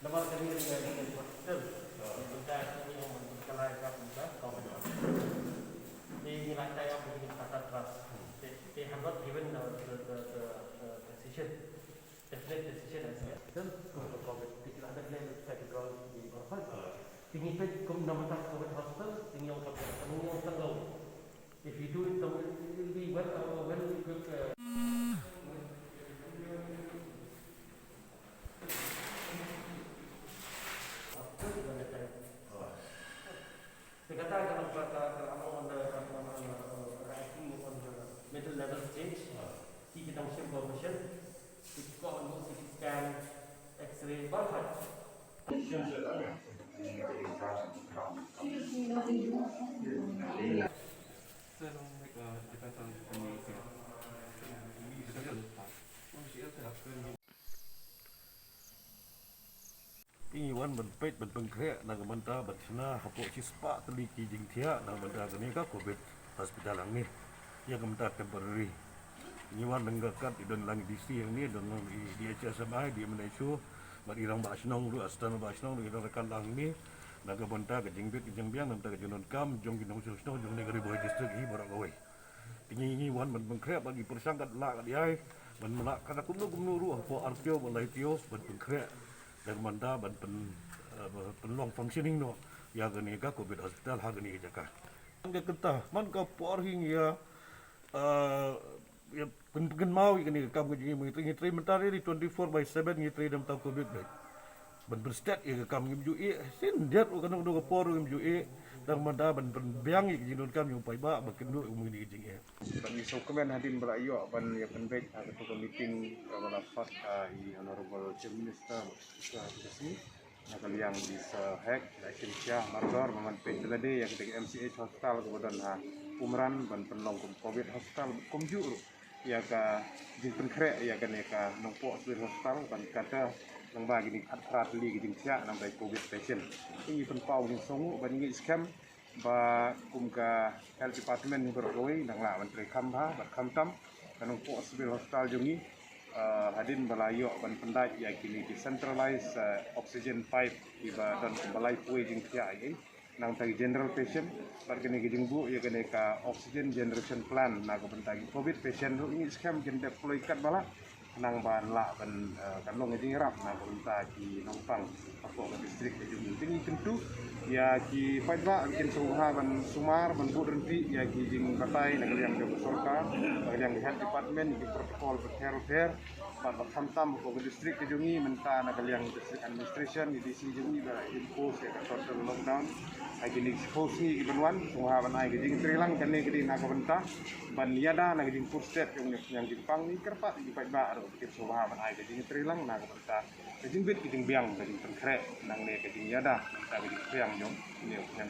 Nomor kami dengan hospital. Kita ini yang mengalami kita kawan. Di lantai yang begini kata trust. They have not given the decision, definite decision as yet. Dan untuk COVID tidak ada yang federal di bawah. Tinggi pun kum nama tak COVID hospital, tinggi yang COVID, tinggi yang tanggal. If you do it, it will be well good. Dikatakan kalau on the ranking on the middle level stage, di bidang information, itu on CT scan, X-ray, berapa? Iwan benpet benpengkrek nang mentah bersena hapok cispa teliki jingtia nang mentah kini ka COVID hospital ang ni yang mentah temporary. Iwan nenggakat idon lang DC yang ni don di HSMI di Malaysia irang basnong lu astana basnong irang rekan lang ni nang mentah ke jingbit jingbiang mentah ke junon kam jong ginong susno jong negeri boy district hi borak gawe. Tinggi Iwan benpengkrek bagi persangkat lak diai ben melak kana kumnu ruh po artio balai tio benpengkrek dan manda ban penlong functioning no ya gani ka COVID hospital ha gani jaka angga kenta man ka por hing ya ya pen mau gani ka ngi ngi mentari di 24/7 ngi dam ta COVID ban berstat ya ka ngi ju sin diat o kana do por ngi ju dan manda ban biang ngi jinun kam yu pai ba bakendu ngi jing ya ban so kemen hadin berayo ban ya penbek ketua meeting wala fast i honorable chief minister sini nakal yang bisa hack Indonesia margor maman pe tadi yang ketika MCH hospital kemudian umran ban penlong COVID hospital kumju ya ka jing penkrek ya kan ya ka nongpo hospital ban kata nang bagi ni khat li jing sia nang bai COVID patient ini penpau jing songu ban ngi scam ba kum ka health department ni bergawe nang la menteri khamha bat khamtam kanong po hospital jungi hadin balayo ban pendai ya kini decentralized oxygen pipe iba dan balai pui jing tia ai nang tagi general patient bat kini gijing bu ya kene ka oxygen generation plan na ka bentagi COVID patient ini scam jen deploy kat bala nang ban la ban kanong ngejing rap na ka bentagi nongpang apa ka distrik jungi tinggi tentu ya ki faidba bikin suha ban sumar ban budrenti ya ki jing katai nang yang de sorka yang health department di protokol care ban khamtam ko distrik ke jungi menta nang yang district administration di DC jungi ba impose ya total lockdown ai gini expose ni banwan suha ban ai jing trilang kan ni gini na ka benta ban yada nang jing food state yang Jepang ni kerpat di faidba bikin suha ban ai jing trilang na ka benta jing bit jing biang jing tengkrek nang ne jing yada ta jing biang jong ini yang